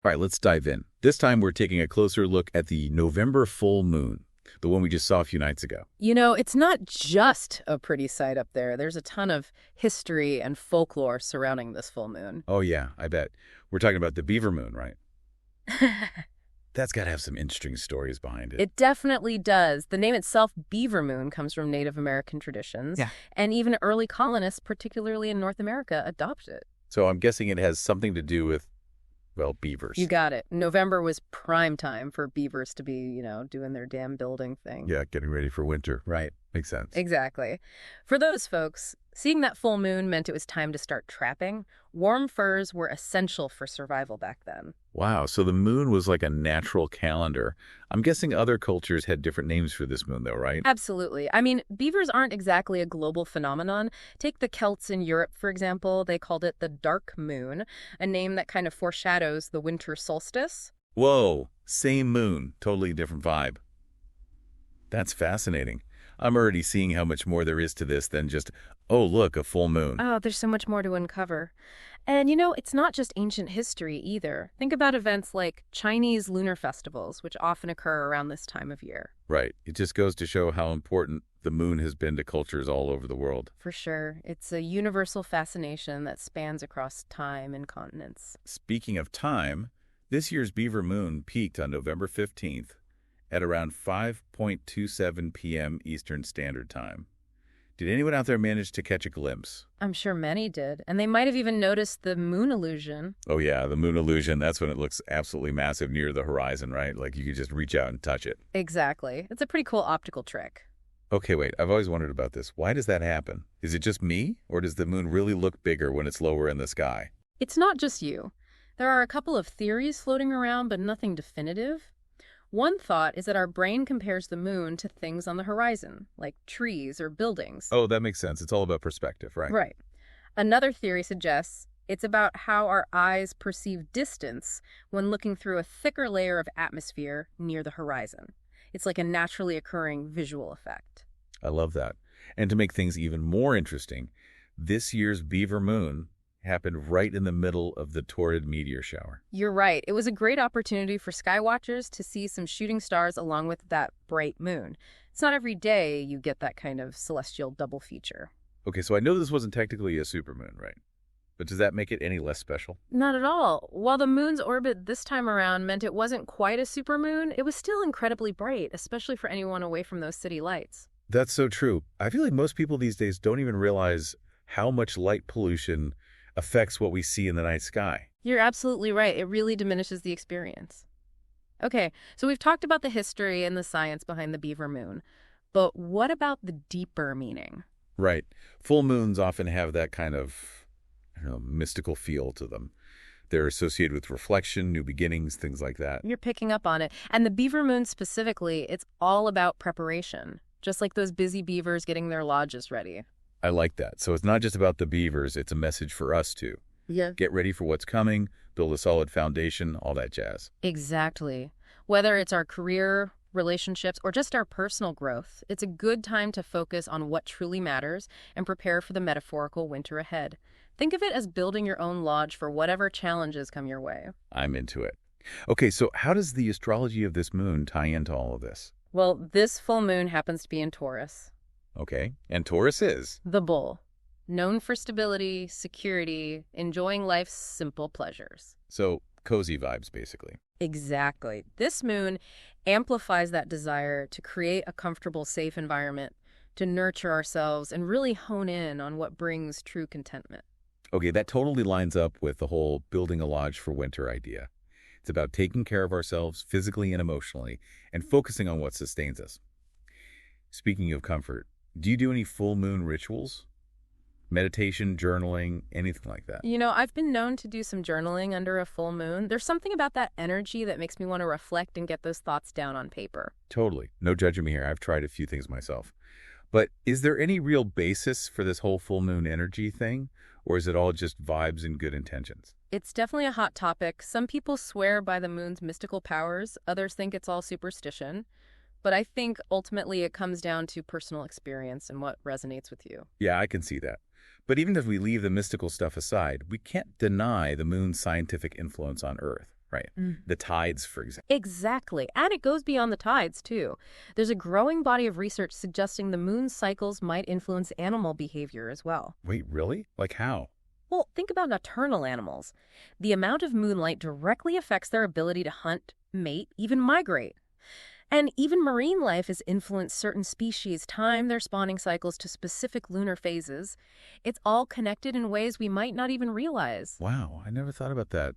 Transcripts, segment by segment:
All right, let's dive in. This time we're taking a closer look at the November full moon, the one we just saw a few nights ago. You know, it's not just a pretty sight up there. There's a ton of history and folklore surrounding this full moon. Oh yeah, I bet. We're talking about the beaver moon, right? That's got to have some interesting stories behind it. It definitely does. The name itself, beaver moon, comes from Native American traditions. Yeah. And even early colonists, particularly in North America, adopted it. So I'm guessing it has something to do with, well, beavers. You got it. November was prime time for beavers to be, doing their dam building thing. Yeah, getting ready for winter. Right. Makes sense. Exactly. For those folks, seeing that full moon meant it was time to start trapping. Warm furs were essential for survival back then. Wow, so the moon was like a natural calendar. I'm guessing other cultures had different names for this moon, though, right? Absolutely. I mean, beavers aren't exactly a global phenomenon. Take the Celts in Europe, for example. They called it the dark moon, a name that kind of foreshadows the winter solstice. Whoa, same moon, totally different vibe. That's fascinating. I'm already seeing how much more there is to this than just, oh, look, a full moon. Oh, there's so much more to uncover. And, it's not just ancient history either. Think about events like Chinese lunar festivals, which often occur around this time of year. Right. It just goes to show how important the moon has been to cultures all over the world. For sure. It's a universal fascination that spans across time and continents. Speaking of time, this year's beaver moon peaked on November 15th at around 5:27 p.m. Eastern Standard Time. Did anyone out there manage to catch a glimpse? I'm sure many did. And they might have even noticed the moon illusion. Oh yeah, the moon illusion. That's when it looks absolutely massive near the horizon, right? Like you could just reach out and touch it. Exactly. It's a pretty cool optical trick. Okay, wait. I've always wondered about this. Why does that happen? Is it just me? Or does the moon really look bigger when it's lower in the sky? It's not just you. There are a couple of theories floating around, but nothing definitive. One thought is that our brain compares the moon to things on the horizon, like trees or buildings. Oh, that makes sense. It's all about perspective, right? Right. Another theory suggests it's about how our eyes perceive distance when looking through a thicker layer of atmosphere near the horizon. It's like a naturally occurring visual effect. I love that. And to make things even more interesting, this year's beaver moon happened right in the middle of the torrid meteor shower. You're right. It was a great opportunity for skywatchers to see some shooting stars along with that bright moon. It's not every day you get that kind of celestial double feature. Okay, so I know this wasn't technically a supermoon, right? But does that make it any less special? Not at all. While the moon's orbit this time around meant it wasn't quite a supermoon, it was still incredibly bright, especially for anyone away from those city lights. That's so true. I feel like most people these days don't even realize how much light pollution affects what we see in the night sky. You're absolutely right. It really diminishes the experience. Okay, so we've talked about the history and the science behind the beaver moon, but what about the deeper meaning? Right. Full moons often have that kind of, mystical feel to them. They're associated with reflection, new beginnings, things like that. You're picking up on it. And the beaver moon specifically, it's all about preparation, just like those busy beavers getting their lodges ready. I like that. So it's not just about the beavers, it's a message for us too. Yeah. Get ready for what's coming, build a solid foundation, all that jazz. Exactly. Whether it's our career, relationships, or just our personal growth, it's a good time to focus on what truly matters and prepare for the metaphorical winter ahead. Think of it as building your own lodge for whatever challenges come your way. I'm into it. Okay, so how does the astrology of this moon tie into all of this? Well, this full moon happens to be in Taurus. Okay, and Taurus is? The bull. Known for stability, security, enjoying life's simple pleasures. So, cozy vibes, basically. Exactly. This moon amplifies that desire to create a comfortable, safe environment, to nurture ourselves, and really hone in on what brings true contentment. Okay, that totally lines up with the whole building a lodge for winter idea. It's about taking care of ourselves physically and emotionally and focusing on what sustains us. Speaking of comfort, do you do any full moon rituals? Meditation, journaling, anything like that? I've been known to do some journaling under a full moon. There's something about that energy that makes me want to reflect and get those thoughts down on paper. Totally. No judging me here. I've tried a few things myself. But is there any real basis for this whole full moon energy thing? Or is it all just vibes and good intentions? It's definitely a hot topic. Some people swear by the moon's mystical powers. Others think it's all superstition. But I think ultimately it comes down to personal experience and what resonates with you. Yeah, I can see that. But even if we leave the mystical stuff aside, we can't deny the moon's scientific influence on Earth, Right. The tides, for example. Exactly. And it goes beyond the tides, too. There's a growing body of research suggesting the moon's cycles might influence animal behavior as well. Wait, really? Like how? Well, think about nocturnal animals. The amount of moonlight directly affects their ability to hunt, mate, even migrate. And even marine life has influenced certain species time their spawning cycles to specific lunar phases. It's all connected in ways we might not even realize. Wow, I never thought about that.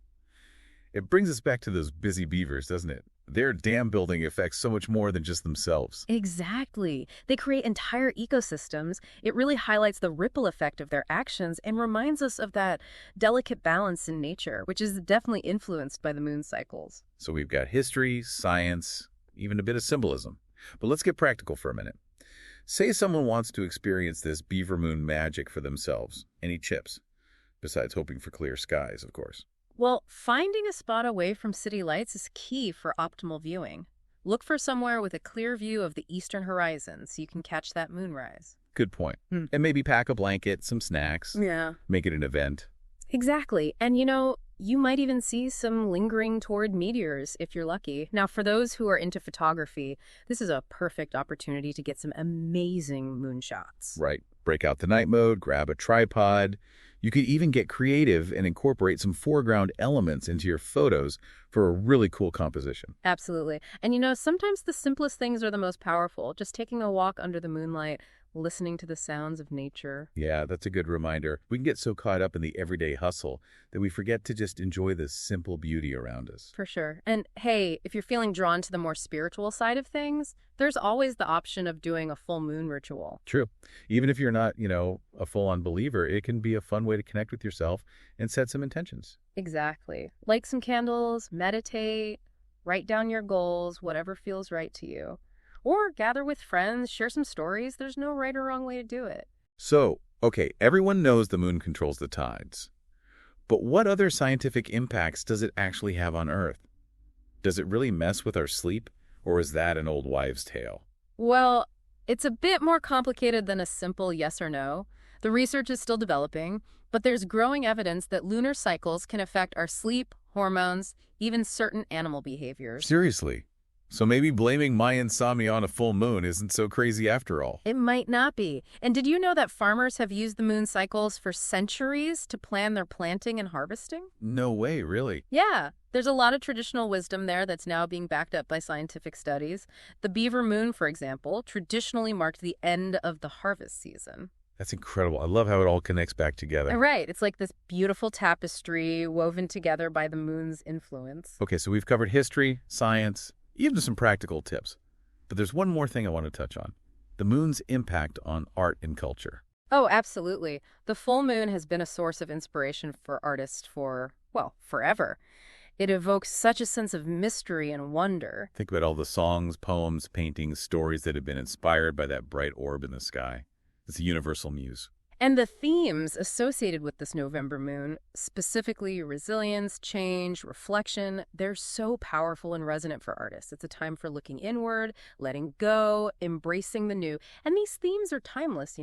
It brings us back to those busy beavers, doesn't it? Their dam building affects so much more than just themselves. Exactly. They create entire ecosystems. It really highlights the ripple effect of their actions and reminds us of that delicate balance in nature, which is definitely influenced by the moon cycles. So we've got history, science, even a bit of symbolism. But let's get practical for a minute. Say someone wants to experience this beaver moon magic for themselves. Any tips? Besides hoping for clear skies, of course. Well, finding a spot away from city lights is key for optimal viewing. Look for somewhere with a clear view of the eastern horizon so you can catch that moonrise. Good point. And maybe pack a blanket, some snacks. Yeah. Make it an event. Exactly. And you might even see some lingering toward meteors if you're lucky. Now, for those who are into photography, this is a perfect opportunity to get some amazing moonshots. Right. Break out the night mode, grab a tripod. You could even get creative and incorporate some foreground elements into your photos for a really cool composition. Absolutely. And sometimes the simplest things are the most powerful. Just taking a walk under the moonlight, listening to the sounds of nature. Yeah, that's a good reminder. We can get so caught up in the everyday hustle that we forget to just enjoy the simple beauty around us. For sure. And hey, if you're feeling drawn to the more spiritual side of things, there's always the option of doing a full moon ritual. True. Even if you're not, a full-on believer, it can be a fun way to connect with yourself and set some intentions. Exactly. Light some candles, meditate, write down your goals, whatever feels right to you. Or gather with friends, share some stories. There's no right or wrong way to do it. So, okay, everyone knows the moon controls the tides. But what other scientific impacts does it actually have on Earth? Does it really mess with our sleep, or is that an old wives' tale? Well, it's a bit more complicated than a simple yes or no. The research is still developing, but there's growing evidence that lunar cycles can affect our sleep, hormones, even certain animal behaviors. Seriously? So maybe blaming my insomnia on a full moon isn't so crazy after all. It might not be. And did you know that farmers have used the moon cycles for centuries to plan their planting and harvesting? No way, really? Yeah, there's a lot of traditional wisdom there that's now being backed up by scientific studies. The beaver moon, for example, traditionally marked the end of the harvest season. That's incredible. I love how it all connects back together. Right. It's like this beautiful tapestry woven together by the moon's influence. Okay, so we've covered history, science, even some practical tips. But there's one more thing I want to touch on. The moon's impact on art and culture. Oh, absolutely. The full moon has been a source of inspiration for artists for, forever. It evokes such a sense of mystery and wonder. Think about all the songs, poems, paintings, stories that have been inspired by that bright orb in the sky. It's a universal muse. And the themes associated with this November moon, specifically resilience, change, reflection, they're so powerful and resonant for artists. It's a time for looking inward, letting go, embracing the new. And these themes are timeless,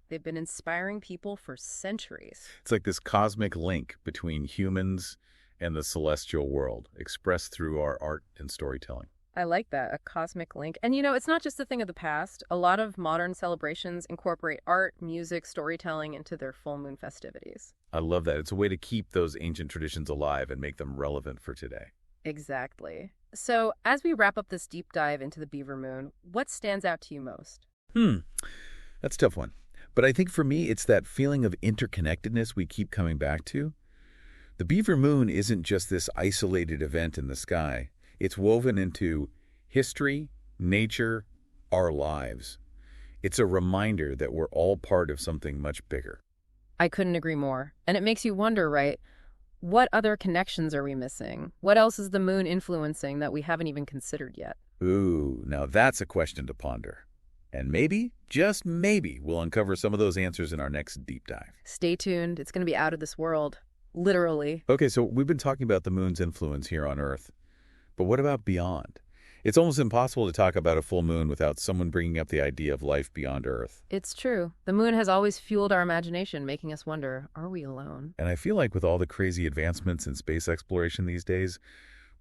They've been inspiring people for centuries. It's like this cosmic link between humans and the celestial world, expressed through our art and storytelling. I like that, a cosmic link. And it's not just a thing of the past. A lot of modern celebrations incorporate art, music, storytelling into their full moon festivities. I love that. It's a way to keep those ancient traditions alive and make them relevant for today. Exactly. So as we wrap up this deep dive into the beaver moon, what stands out to you most? That's a tough one. But I think for me, it's that feeling of interconnectedness we keep coming back to. The beaver moon isn't just this isolated event in the sky. It's woven into history, nature, our lives. It's a reminder that we're all part of something much bigger. I couldn't agree more. And it makes you wonder, right? What other connections are we missing? What else is the moon influencing that we haven't even considered yet? Ooh, now that's a question to ponder. And maybe, just maybe, we'll uncover some of those answers in our next deep dive. Stay tuned. It's going to be out of this world. Literally. Okay, so we've been talking about the moon's influence here on Earth. But what about beyond? It's almost impossible to talk about a full moon without someone bringing up the idea of life beyond Earth. It's true. The moon has always fueled our imagination, making us wonder, are we alone? And I feel like with all the crazy advancements in space exploration these days,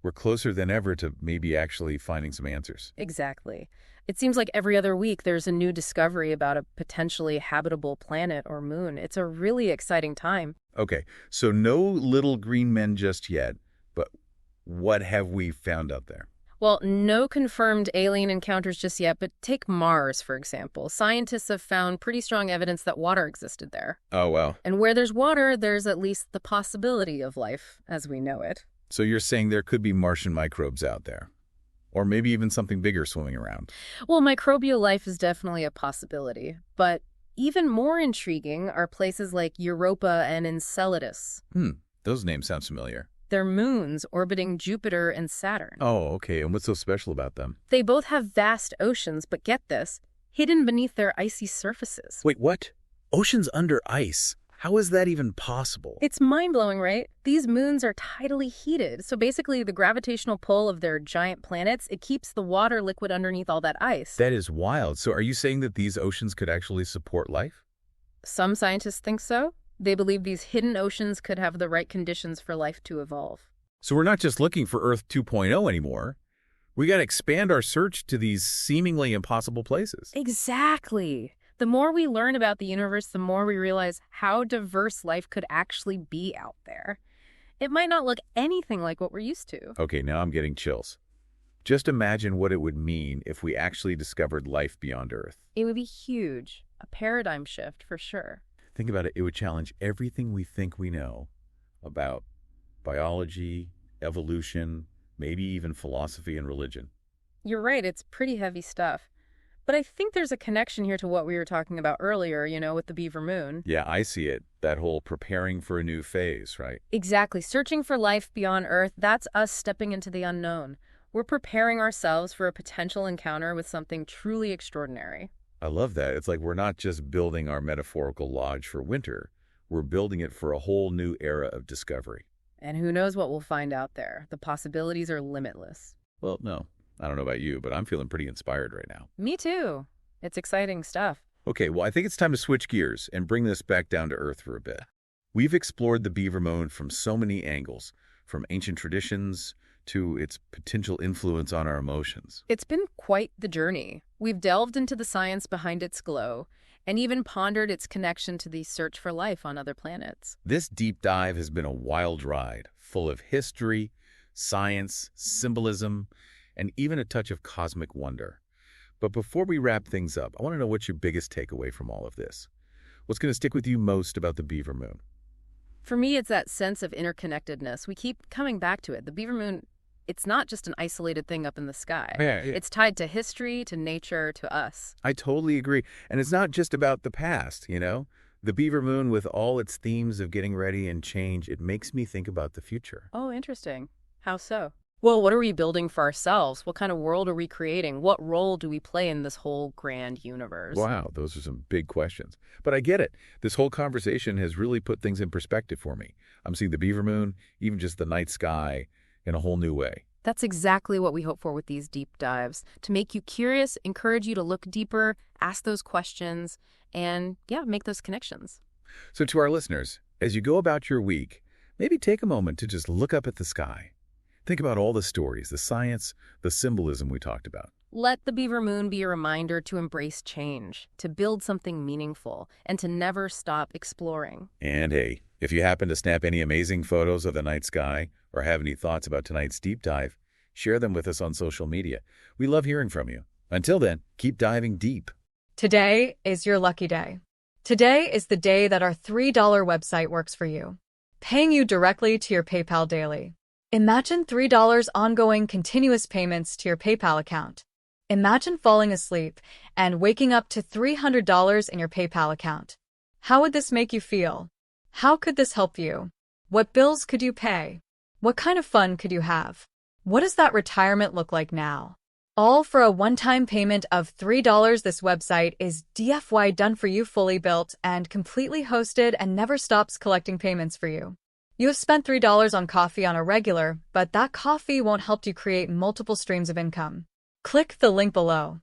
We're closer than ever to maybe actually finding some answers. Exactly. It seems like every other week there's a new discovery about a potentially habitable planet or moon. It's a really exciting time. Okay, so no little green men just yet, but what have we found out there? Well, no confirmed alien encounters just yet, but take Mars, for example. Scientists have found pretty strong evidence that water existed there. Oh, well. And where there's water, there's at least the possibility of life as we know it. So you're saying there could be Martian microbes out there? Or maybe even something bigger swimming around? Well, microbial life is definitely a possibility, but even more intriguing are places like Europa and Enceladus. Those names sound familiar. They're moons orbiting Jupiter and Saturn. Oh, okay. And what's so special about them? They both have vast oceans, but get this, hidden beneath their icy surfaces. Wait, what? Oceans under ice? How is that even possible? It's mind-blowing, right? These moons are tidally heated, so basically the gravitational pull of their giant planets, it keeps the water liquid underneath all that ice. That is wild. So are you saying that these oceans could actually support life? Some scientists think so. They believe these hidden oceans could have the right conditions for life to evolve. So we're not just looking for Earth 2.0 anymore. We got to expand our search to these seemingly impossible places. Exactly. The more we learn about the universe, the more we realize how diverse life could actually be out there. It might not look anything like what we're used to. Okay, now I'm getting chills. Just imagine what it would mean if we actually discovered life beyond Earth. It would be huge. A paradigm shift for sure. Think about it. It would challenge everything we think we know about biology, evolution, maybe even philosophy and religion. You're right. It's pretty heavy stuff. But I think there's a connection here to what we were talking about earlier, with the beaver moon. Yeah, I see it. That whole preparing for a new phase, right? Exactly. Searching for life beyond Earth, that's us stepping into the unknown. We're preparing ourselves for a potential encounter with something truly extraordinary. I love that. It's like we're not just building our metaphorical lodge for winter. We're building it for a whole new era of discovery. And who knows what we'll find out there. The possibilities are limitless. Well, no. I don't know about you, but I'm feeling pretty inspired right now. Me too. It's exciting stuff. Okay, well, I think it's time to switch gears and bring this back down to earth for a bit. We've explored the beaver moon from so many angles, from ancient traditions to its potential influence on our emotions. It's been quite the journey. We've delved into the science behind its glow and even pondered its connection to the search for life on other planets. This deep dive has been a wild ride, full of history, science, symbolism, and even a touch of cosmic wonder. But before we wrap things up, I want to know what's your biggest takeaway from all of this. What's going to stick with you most about the beaver moon? For me, it's that sense of interconnectedness. We keep coming back to it. The beaver moon, it's not just an isolated thing up in the sky. Yeah. It's tied to history, to nature, to us. I totally agree. And it's not just about the past, The beaver moon, with all its themes of getting ready and change, it makes me think about the future. Oh, interesting. How so? Well, what are we building for ourselves? What kind of world are we creating? What role do we play in this whole grand universe? Wow, those are some big questions. But I get it. This whole conversation has really put things in perspective for me. I'm seeing the beaver moon, even just the night sky, in a whole new way. That's exactly what we hope for with these deep dives, to make you curious, encourage you to look deeper, ask those questions, and, make those connections. So to our listeners, as you go about your week, maybe take a moment to just look up at the sky. Think about all the stories, the science, the symbolism we talked about. Let the beaver moon be a reminder to embrace change, to build something meaningful, and to never stop exploring. And hey, if you happen to snap any amazing photos of the night sky or have any thoughts about tonight's deep dive, share them with us on social media. We love hearing from you. Until then, keep diving deep. Today is your lucky day. Today is the day that our $3 website works for you, paying you directly to your PayPal daily. Imagine $3 ongoing continuous payments to your PayPal account. Imagine falling asleep and waking up to $300 in your PayPal account. How would this make you feel? How could this help you? What bills could you pay? What kind of fun could you have? What does that retirement look like now? All for a one-time payment of $3. This website is DFY done for you, fully built and completely hosted, and never stops collecting payments for you. You have spent $3 on coffee on a regular, but that coffee won't help you create multiple streams of income. Click the link below.